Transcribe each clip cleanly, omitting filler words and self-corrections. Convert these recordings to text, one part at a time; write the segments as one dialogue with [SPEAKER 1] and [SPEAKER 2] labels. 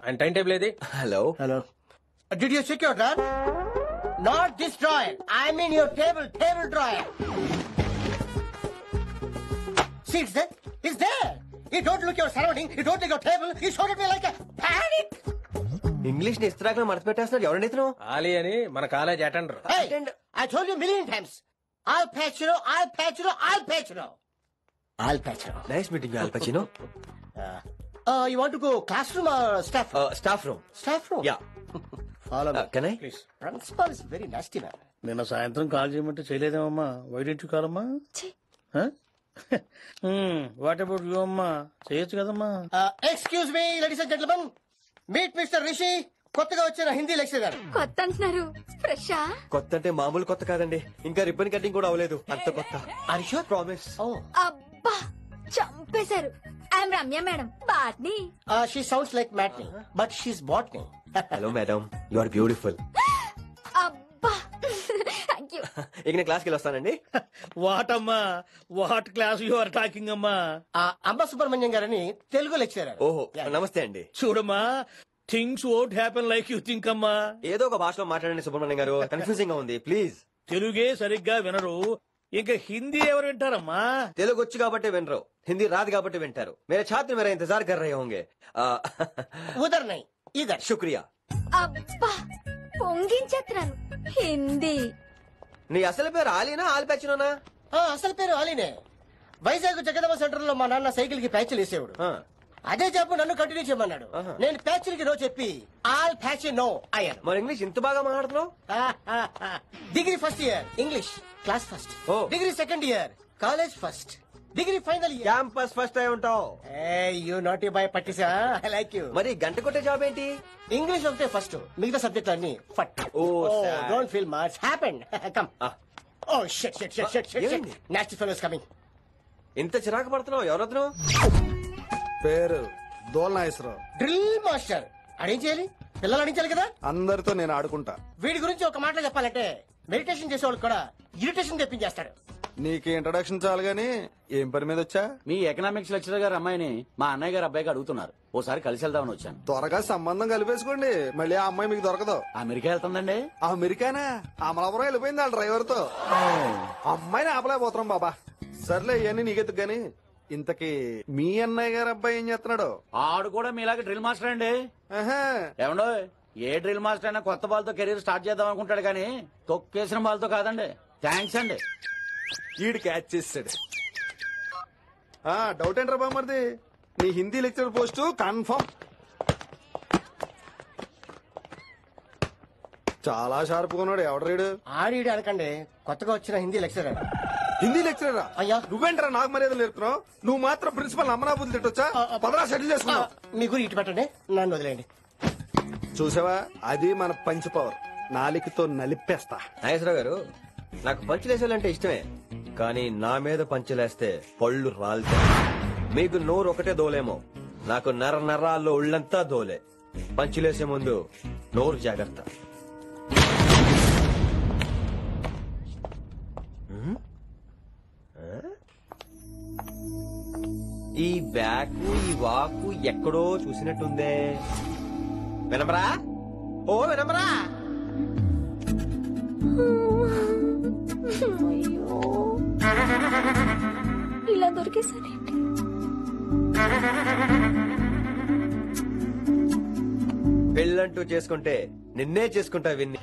[SPEAKER 1] ఆయన time table ఏది?
[SPEAKER 2] Hello
[SPEAKER 3] hello. Did you check your drawer? Not this drawer. I mean your table drawer. See, it's there. It's there. You don't look your surrounding. You don't look your table. You showed at me like a panic.
[SPEAKER 2] English ని ఇస్త్రాకులో మడత పెట్టేస్తున్నాడు. ఎవరండి ఇతను?
[SPEAKER 1] ఆలీ అని మన college attender.
[SPEAKER 3] Hey, I told you a million times. I'll patch you. I'll patch you. I'll patch you. I'll patch you.
[SPEAKER 2] Nice meeting all పచినో.
[SPEAKER 3] You want to go classroom or staff room?
[SPEAKER 2] Staff room.
[SPEAKER 3] Staff room.
[SPEAKER 2] Yeah.
[SPEAKER 3] Follow me.
[SPEAKER 2] Can I?
[SPEAKER 1] Please.
[SPEAKER 3] Principal is very nasty man.
[SPEAKER 4] నిన్న సాయంత్రం call చేయమంటే చేయలేదేమమ్మా. వైడెంట్ కాలమ్మా. What about you అమ్మా? చేయొచ్చు కదమ్మా.
[SPEAKER 3] Excuse me, ladies and gentlemen. Meet Mr. Rishi. కొత్తగా వచ్చిన Hindi lecturer.
[SPEAKER 5] కొత్త అంటున్నారు, ఫ్రెషా?
[SPEAKER 2] కొత్త అంటే మామూలు కొత్త కాదండి, ఇంకా రిబ్బన్ కటింగ్ కూడా అవ్వలేదు, అంత కొత్త.
[SPEAKER 3] Are you sure?
[SPEAKER 2] Promise.
[SPEAKER 3] Oh.
[SPEAKER 5] అబ్బా చంపేశారు. I'm Ramya madam, botany.
[SPEAKER 3] She sounds like Matney, but she's botany.
[SPEAKER 2] Hello madam, you are beautiful.
[SPEAKER 5] అబ్బా థ్యాంక్ యూ.
[SPEAKER 2] ఇక నేను క్లాస్కి వస్తానండి.
[SPEAKER 4] వాట్ అమ్మా, what class you are talking అమ్మా?
[SPEAKER 3] అంబ సుబ్రహ్మణ్యం గారని తెలుగు లెక్చరర్.
[SPEAKER 2] ఓహో నమస్తే అండి.
[SPEAKER 4] చూడమ్మా, things won't happen like you think అమ్మా.
[SPEAKER 2] ఏదో ఒక భాషలో మాట్లాడండి సుబ్రహ్మణ్యం గారు, కన్ఫ్యూజింగ్ గా ఉంది ప్లీజ్.
[SPEAKER 4] తెలుగే సరిగ్గా వినరు, ఇంకా హిందీ ఎవరు వింటారమ్మా?
[SPEAKER 2] తెలుగు వచ్చు కాబట్టి వినరు, హిందీ రాదు కాబట్టి వింటారు. మేరే ఛాత్ర మేరా ఇంతజార్ కర్ రహే హోంగే.
[SPEAKER 3] ఉదర్ నై ఇదర్.
[SPEAKER 2] శుక్రియా.
[SPEAKER 5] అబ్బా పొంగించేస్తున్నాను. హిందీ.
[SPEAKER 2] నీ అసలు పేరు ఆలీనా ఆల్పచ్చినోనా?
[SPEAKER 3] అసలు పేరు ఆలీనే. వైజాగ్ జగదమ్మ సెంటర్ లో మా నాన్న సైకిల్ కి ప్యాచ్లు వేసేవాడు. అదే జాబ్ నన్ను కంటిన్యూ చేయమన్నాడు. నేను ప్యాచ్లకి నో చెప్పి ఆల్ ప్యాచ్ నో అయ్యాను.
[SPEAKER 2] మరి ఇంగ్లీష్ ఇంత బాగా మాట్లాడుతున్నావు?
[SPEAKER 3] Degree first year English class first. Degree second year college first. Degree final year
[SPEAKER 2] campus first అయి ఉంటావు.
[SPEAKER 3] యూ నాట్ బాయ్ పట్టిసా. I like you.
[SPEAKER 2] మరి గంట కొట్టే జాబ్ ఏంటి?
[SPEAKER 3] ఇంగ్లీష్ ఒకటే ఫస్ట్, మిగతా సబ్జెక్ట్ అన్ని ఫట్. Don't feel much happened. Come. Oh shit shit shit shit shit. Nasty fellows coming.
[SPEAKER 2] ఇంత చిరాకు పడుతున్నావు, ఎవరొద్దు?
[SPEAKER 6] పేరు దోల్నాగేశ్వరరావు.
[SPEAKER 3] Drill master. అడిం చేయాలి, పిల్లలు అడించాలి కదా.
[SPEAKER 6] అందరితో నేను ఆడుకుంటా.
[SPEAKER 3] వీడి గురించి ఒక మాటలో చెప్పాలంటే మెడిటేషన్ చేసేవాళ్ళు కూడా ఇరిటేషన్ తెప్పించేస్తాడు.
[SPEAKER 6] నీకు ఇంట్రడక్షన్ చాలు గానీ ఏం పని మీద వచ్చా?
[SPEAKER 7] మీ ఎకనామిక్స్ లెక్చరర్ గారు అమ్మాయిని మా అన్నయ్య గారు అబ్బాయికి అడుగుతున్నారు, ఓసారి కలిసి వెళ్దామని వచ్చాను.
[SPEAKER 6] త్వరగా సంబంధం కలిపేసుకోండి, మళ్ళీ ఆ అమ్మాయి మీకు దొరకదు.
[SPEAKER 7] అమెరికా వెళ్తుందండి.
[SPEAKER 6] అమెరికానా? అమలాపురం వెళ్ళిపోయింది వాళ్ళ డ్రైవర్ తో. అమ్మాయిని ఆపలేకపోతున్నాం బాబా. సర్లే ఇవన్నీ నీకెత్తుకు గాని, ఇంతకీ మీ అన్నయ్య గారు అబ్బాయి ఏం చేస్తున్నాడు?
[SPEAKER 7] ఆడు కూడా మీలాగా డ్రిల్ మాస్టర్ అండి. ఏమండో, ఏ డ్రిల్ మాస్టర్ అయినా కొత్త బాల్తో కెరీర్ స్టార్ట్ చేద్దాం అనుకుంటాడు కానీ తొక్కేసిన బాల్తో కాదండి. థ్యాంక్స్ అండి.
[SPEAKER 6] ఈడు క్యాచ్ చేసాడు. డౌట్ ఏంట్రా బామ్మర్ది, నీ హిందీ లెక్చర్ పోస్ట్ కన్ఫర్మ్. చాలా షార్ప్ ఉన్నాడు. ఎవడరీడు?
[SPEAKER 3] ఆడీడు అనకండి, కొత్తగా వచ్చిన హిందీ లెక్చరర్.
[SPEAKER 6] హిందీ లెక్చరరా?
[SPEAKER 3] అయ్యా
[SPEAKER 6] నువ్వేంట్రా నాకు మర్యాదలు నేర్పుతున్నావు? నువ్వు మాత్రం ప్రిన్సిపల్ అమ్మనాబుద్ధి తిట్టొచ్చా? పదరా సెటిల్ చేసుకున్నావు.
[SPEAKER 3] మీ గురి ఇటు పెట్టండి, నన్ను వదిలేయండి.
[SPEAKER 6] చూసావా, అది మన పంచ్ పవర్. నాలికతో నలిపేస్తా.
[SPEAKER 2] నాగేశ్వరరావు గారు, నాకు పంచులేసాలంటే ఇష్టమే, కానీ నా మీద పంచులేస్తే పళ్ళు రాలుతాయి. మీకు నోరు ఒకటే దోలేమో, నాకు నర నరాల్లో ఉళ్ళంతా దోలే. పంచులేసే ముందు నోరు జాగ్రత్త. ఈ బ్యాకు ఈ వాకు ఎక్కడో చూసినట్టుందే. వినమరా? ఓ వినమరా?
[SPEAKER 5] ఇలా దొరికేసానేంటి?
[SPEAKER 2] పెళ్ళంటూ చేసుకుంటే నిన్నే చేసుకుంటా విన్ని.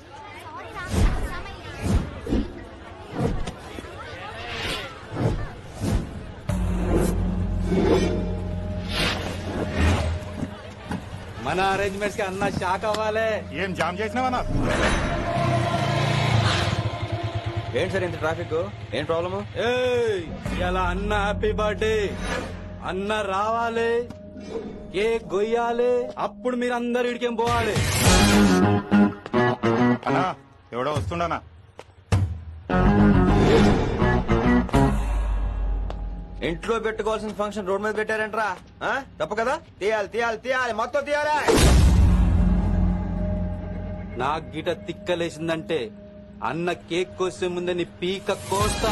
[SPEAKER 7] మన అరేంజ్మెంట్స్ కి అన్న షాక్ అవ్వాలి.
[SPEAKER 8] ఏం జామ్ చేసినావన్నా?
[SPEAKER 2] ఏంటి సార్ ఇంత ట్రాఫిక్? ఏం ప్రాబ్లము?
[SPEAKER 7] ఇలా అన్న హ్యాపీ బర్త్డే, అన్న రావాలి, కేక్ గొయ్యాలి, అప్పుడు మీరు అందరు ఇడికేం పోవాలి.
[SPEAKER 8] అన్నా ఎవడో వస్తుండనా?
[SPEAKER 2] ఇంట్లో పెట్టుకోవాల్సిన ఫంక్షన్ రోడ్ మీద పెట్టారంట్రా. తప్పు కదా? తీయాలి తీయాలి తీయాలి, మొత్తం తీయాలి.
[SPEAKER 7] నాకు గిట తిక్కలేసిందంటే అన్న కేక్ కోసే ముందే నీ పీక కోస్తా.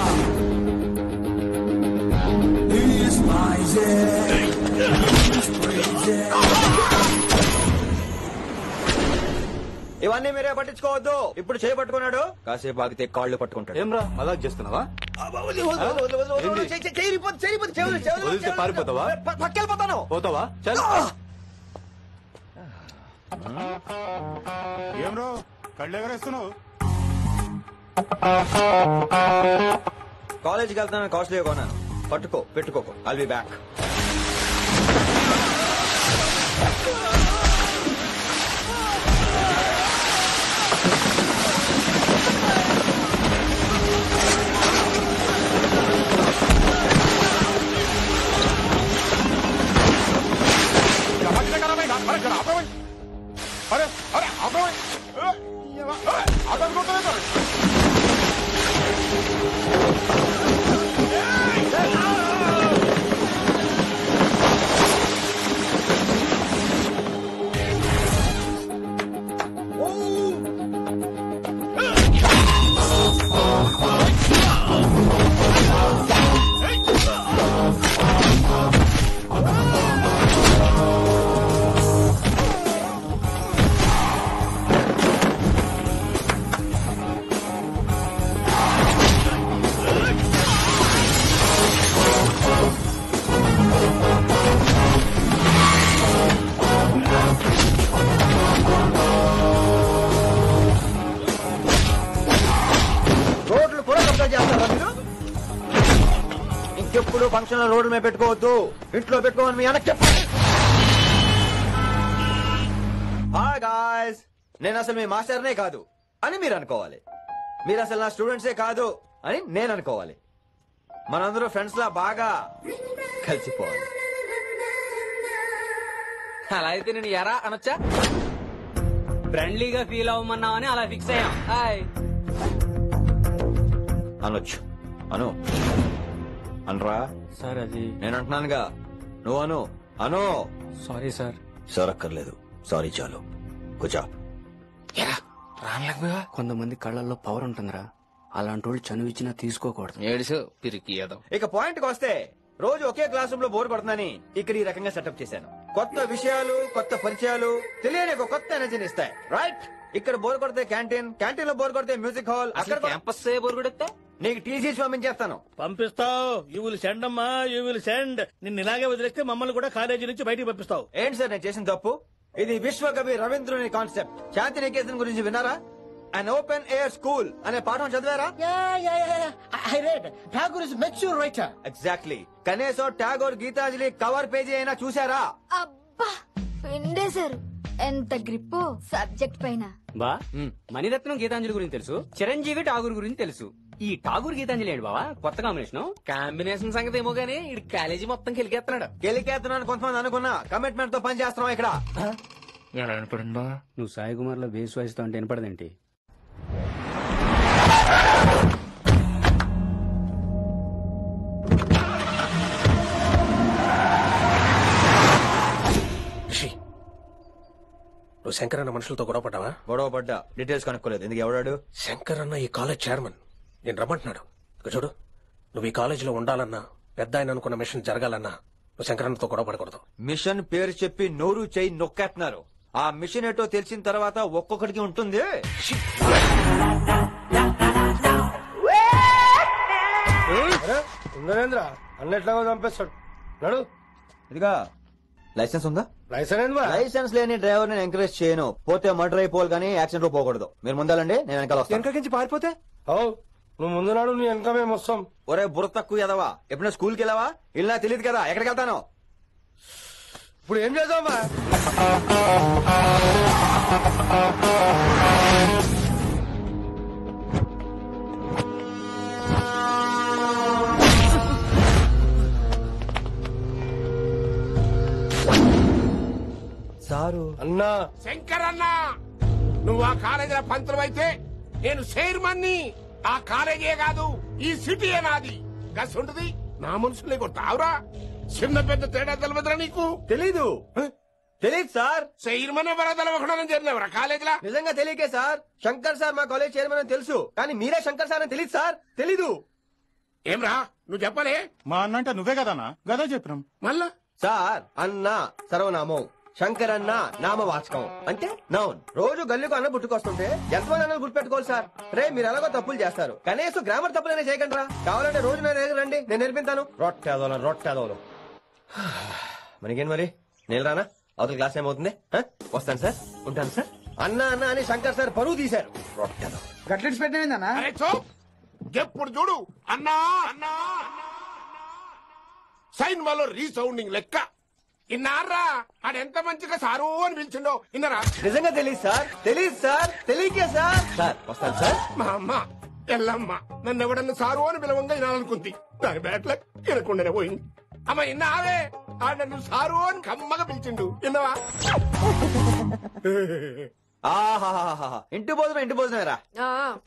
[SPEAKER 2] అవన్నీ మీరే పట్టించుకోవద్దు. ఇప్పుడు చేయబట్టుకున్నాడు, కాసేపు ఆగితే కాళ్ళు పట్టుకుంటాడు.
[SPEAKER 6] ఏమ్రా అలా చేస్తున్నావా? వదిలితే పారిపోతావా?
[SPEAKER 2] పక్కెళ్ళిపోతాను.
[SPEAKER 6] పోతావా? చల్.
[SPEAKER 8] ఏం రో కళ్ళు ఎగరేస్తున్నావు?
[SPEAKER 2] కాలేజీకి వెళ్తానని కాస్ట్లీగా కొన్నాను. పట్టుకో, పెట్టుకోకు. I'll be back.
[SPEAKER 8] అరే అరే అబ్బాయి అదనుకుంటా
[SPEAKER 2] రోడ్లు కూడా కబ్జా చేస్తారా మీరు? ఇంకెప్పుడు ఫంక్షన్ రోడ్ల మీద పెట్టుకోవద్దు, ఇంట్లో పెట్టుకోమని మీ అన్నకి చెప్పండి. హాయ్ గాయ్స్, నేను అసలు మీ మాస్టర్నే కాదు అని మీరు అనుకోవాలి. మీరు అసలు నా స్టూడెంట్సే కాదు అని నేను అనుకోవాలి. మనందరూ ఫ్రెండ్స్ లా బాగా కలిసిపోవాలి.
[SPEAKER 1] అలా అయితే నేను ఎరా అనొచ్చా? ఫ్రెండ్లీగా ఫీల్ అవ్వమన్నావని అలా ఫిక్స్ అయ్యాం. హాయ్
[SPEAKER 2] అనొచ్చు. అను అనరా
[SPEAKER 1] సార్. అది
[SPEAKER 2] నేను అంటున్నానుగా, నువ్వు అను. అను.
[SPEAKER 1] Sorry sir.
[SPEAKER 2] సార్ అక్కర్లేదు, సారీ చాలు. కూర్చో.
[SPEAKER 9] కొంతమంది కళ్ళల్లో పవర్ ఉంటుందిరా, అలాంటి వాళ్ళు చనువు ఇచ్చినా తీసుకోకూడదు.
[SPEAKER 1] ఏడుసు పిరికి ఏదో.
[SPEAKER 2] ఇక పాయింట్ కి వస్తే, రోజు ఒకే క్లాస్ రూమ్ లో బోర్ కొడుతుందని ఇక్కడ ఈ రకంగా సెటప్ చేశాను. కొత్త విషయాలు, కొత్త పరిచయాలు తెలియని ఒక కొత్త ఎనర్జీని ఇస్తాయి. రైట్? ఇక్కడ బోర్ కొడితే క్యాంటీన్, క్యాంటీన్ లో బోర్ కొడితే మ్యూజిక్ హాల్, అక్కడ
[SPEAKER 1] క్యాంపస్ బోర్ కొడితే
[SPEAKER 2] నీకు టీసీ పంపించేస్తాను.
[SPEAKER 4] పంపిస్తావు. యూ విల్ సెండ్ అమ్మా, యూ విల్ సెండ్. నిన్ను ఇలాగే వదిలేస్తే మమ్మల్ని కూడా కాలేజీ నుంచి బయటికి పంపిస్తావు.
[SPEAKER 2] ఏంటి సార్ నేను చేసిన తప్పు? ఇది విశ్వకవి రవీంద్రుని కాన్సెప్ట్. శాంతి నికేతన్ గురించి విన్నారా? అన్ ఓపెన్ ఎయిర్ స్కూల్ అనే పాఠం చదివారా?
[SPEAKER 3] I read. Tagore is mature writer.
[SPEAKER 2] Exactly. కనీసం టాగోర్ గీతాంజలి కవర్ పేజీ అయినా చూసారా?
[SPEAKER 5] అబ్బా పిండేశారు. ఎంత గ్రిప్పో సబ్జెక్ట్ పైన.
[SPEAKER 9] బా మణిరత్నం గీతాంజలి గురించి తెలుసు, చిరంజీవి ఠాగూర్ గురించి తెలుసు. ఈ ఠాగూర్ గీతాంజలి ఏంటి బావా కొత్త కాంబినేషన్?
[SPEAKER 1] కాంబినేషన్ సంగతి ఏమో గానీ ఇది కాలేజీ మొత్తం కెలికేస్తున్నాడు.
[SPEAKER 2] గెలికేస్తున్నాను కొంతమంది అనుకున్నా. కమిట్మెంట్ తో పని చేస్తున్నాం ఇక్కడ.
[SPEAKER 1] ఎలా వినపడిందా?
[SPEAKER 9] నువ్వు సాయి కుమార్ లో బేస్ వాయిస్తో అంటే వినపడదేంటి?
[SPEAKER 1] నువ్వు శంకర్ అన్న మనుషులతో గొడవ పడ్డావా?
[SPEAKER 2] గొడవ పడ్డా, డీటెయిల్స్ కనుక్కోలేదు. ఎందుకు? ఎవడాడు?
[SPEAKER 1] శంకర్ అన్న ఈ కాలేజ్ చైర్మన్. నేను రమ్మంటున్నాడు. ఇక చూడు, నువ్వు ఈ కాలేజీలో ఉండాలన్నా, పెద్ద ఆయన అనుకున్న మిషన్ జరగాలన్నా నువ్వు శంకర్ అన్నతో గొడవ పడకూడదు.
[SPEAKER 2] మిషన్ పేరు చెప్పి నోరు చెయ్యి నొక్కేస్తున్నారు. ఆ మిషన్ ఏటో తెలిసిన తర్వాత ఒక్కొక్కడికి ఉంటుంది.
[SPEAKER 3] నరేంద్ర అన్నెట్లాగో చంపేస్తాడు. నడు.
[SPEAKER 2] ఇదిగా లైసెన్స్ ఉందా?
[SPEAKER 3] లైసెన్స్
[SPEAKER 2] లైసెన్స్ లేని డ్రైవర్ నేను ఎంకరేజ్ చేయను. పోతే మర్డర్ అయిపోవాలి కానీ యాక్సిడెంట్ లో పోకూడదు. మీరు ముందాలండి, నేను వెనకాల వస్తాను.
[SPEAKER 3] వెనకకించి పారిపోతే నువ్వు ముందు నాడు నీ వెనక మేము వస్తాం.
[SPEAKER 2] ఒరే బుర్ర తక్కువ ఎదవా, ఎప్పుడైనా స్కూల్కి వెళ్ళావా? ఇలా తెలియదు కదా ఎక్కడికి వెళ్తాను.
[SPEAKER 3] ఇప్పుడు ఏం చేద్దామా?
[SPEAKER 2] సారు
[SPEAKER 3] అన్నా
[SPEAKER 10] శంకర్ అన్నా, నువ్వు ఆ కాలేజీలో పంతులు అయితే నేను చైర్మన్ని. ఆ కాలేజీ కాదు, ఈ సిటీయే నాది. గసుంటది నా మనుషులే కొట్టావురా. చిన్న పెద్ద తేడా తెలవదురా నీకు?
[SPEAKER 2] తెలీదు. తెలీదు సార్.
[SPEAKER 10] చైర్మన్ ఎవరో తెలవకుండా చేరినవరా కాలేజీలో?
[SPEAKER 2] నిజంగా తెలియకే సార్. శంకర్ సార్ మా కాలేజ్ చైర్మన్ అని తెలుసు, కానీ మీరే శంకర్ సార్ అని తెలియదు సార్. తెలీదు.
[SPEAKER 10] ఏమ్రా నువ్వు చెప్పలే?
[SPEAKER 8] మా అన్న అంటే నువ్వే కదన్నా, గదా చెప్పినాం.
[SPEAKER 10] మళ్ళా
[SPEAKER 2] సార్ అన్నా సర్వనామం. శంకరన్న నామవాచకం అంటే నౌన్. రోజు గల్లీకు అన్న పుట్టుకొస్తుంటే ఎంతమంది అన్నలు గుర్తుపెట్టుకోవాలి సార్? రే మీరు ఎలాగో తప్పులు చేస్తారు, కనీసం గ్రామర్ తప్పులైనా చేయకండి రా. కావాలంటే రోజు నా దగ్గర రండి, నేను నేర్పిస్తాను. రొట్టెదోలం మనకేం మరి? నేను రానా? అవతల క్లాస్ ఏమవుతుంది? వస్తాను సార్, ఉంటాను సార్. అన్న అన్న అని శంకర్ సార్ పరువు తీశారు. రొట్టెదో
[SPEAKER 6] గట్లెట్స్ పెట్టిందన్నా
[SPEAKER 10] అరే చో ఎప్పుడు చూడు అన్నా అన్నా సైన్ వాళ్ళు రీసౌండింగ్ లెక్క. ఇన్నారా ఆడెంత మంచిగా సారు అని పిలిచిండో ఇన్నరా?
[SPEAKER 2] నిజంగా తెలియదు సార్, తెలియకే సార్. సార్ వస్తాను సార్.
[SPEAKER 10] మా అమ్మ ఎల్లమ్మ నన్ను ఎవడన్నా సారు అని పిలవంగా వినాలనుకుంది. దాని బ్యాట్ల వినకుండానే పోయింది. అమ్మ ఇన్నావే ఆడ నన్ను సారు అని కమ్మగా పిలిచిండు, విన్నవా?
[SPEAKER 2] ఆహాహాహా ఇంటి భోజనమేరా.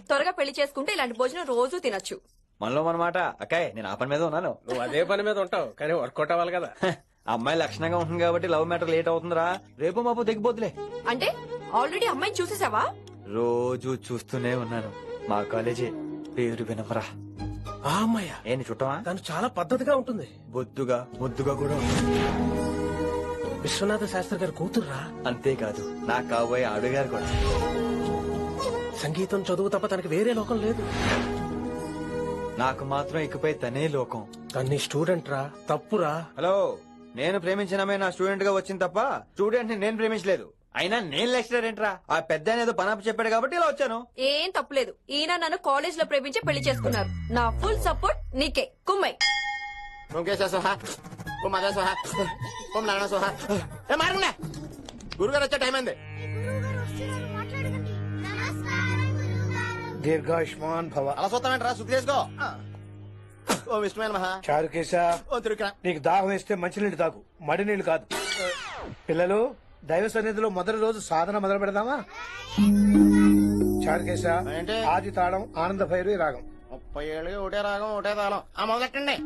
[SPEAKER 11] త్వరగా పెళ్లి చేసుకుంటే ఇలాంటి భోజనం రోజు తినొచ్చు.
[SPEAKER 2] మనలో మనమాట. అక్కాయ్ నేను ఆ పని మీద ఉన్నాను.
[SPEAKER 1] నువ్వు అదే పని మీద ఉంటావు కానీ వర్కౌట్ అవ్వాలి కదా.
[SPEAKER 2] అమ్మాయి లక్షణంగా ఉంటుంది కాబట్టి లవ్ మ్యాటర్ లేట్ అవుతుందిరా. రేపు మాపు దిగిపోతులే.
[SPEAKER 11] అంటే ఆల్రెడీ అమ్మాయిని చూసేసావా?
[SPEAKER 2] రోజు చూస్తూనే ఉన్నాను. మా కాలేజీ పేరు వినవరా.
[SPEAKER 1] ఆ అమ్మాయ
[SPEAKER 2] ఏంటి చుట్టమా?
[SPEAKER 1] తను చాలా పద్ధతిగా ఉంటుంది,
[SPEAKER 2] బొద్దుగా ముద్దుగా కూడా ఉంటుంది.
[SPEAKER 1] విశ్వనాథ శాస్త్రి గారి కూతుర్రా.
[SPEAKER 2] అంతేకాదు నా కాబోయే ఆడుగారు కూడా.
[SPEAKER 1] సంగీతం చదువు తప్ప తనకి వేరే లోకం లేదు.
[SPEAKER 2] నాకు మాత్రం ఇకపై తనే లోకం.
[SPEAKER 1] తన్ని స్టూడెంట్ రా, తప్పురా.
[SPEAKER 2] హలో, నేను ప్రేమించినమే నా స్టూడెంట్ గా వచ్చింది తప్ప స్టూడెంట్ ని నేను ప్రేమించలేదు. అయినా నేను లెక్చరర్ ఏంట్రా? ఆ పెద్ద ఏదో పనాపు చెప్పాడు కాబట్టి ఇలా వచ్చాను.
[SPEAKER 11] ఏం తప్పులేదు. ఈయన నన్ను కాలేజ్ లో ప్రేమించి పెళ్లి చేసుకున్నారు. నా ఫుల్ సపోర్ట్ నీకే. కుమ్మై
[SPEAKER 10] గురుగారు వచ్చే టైం అయింది.
[SPEAKER 4] దీర్ఘాయుష్మాన్ భవ.
[SPEAKER 3] అలా చూస్తామంటారా? శుద్ధి చేసుకో. ఓ విష్ణుమైన మహా
[SPEAKER 4] చారుకేశా,
[SPEAKER 3] ఓ తిరుక్రా.
[SPEAKER 4] నీకు దాహం వేస్తే మంచినీళ్ళు తాగు, మడి నీళ్లు కాదు. పిల్లలు, దైవ సన్నిధిలో మొదటి రోజు సాధన మొదలు పెడదామా? చారుకేశా,
[SPEAKER 3] ఏంటి?
[SPEAKER 4] ఆది తాళం ఆనంద భైరవి రాగం.
[SPEAKER 3] 30 ఏళ్ళు ఒకటే రాగం ఒకటే తాళం. మొదలెట్టండి.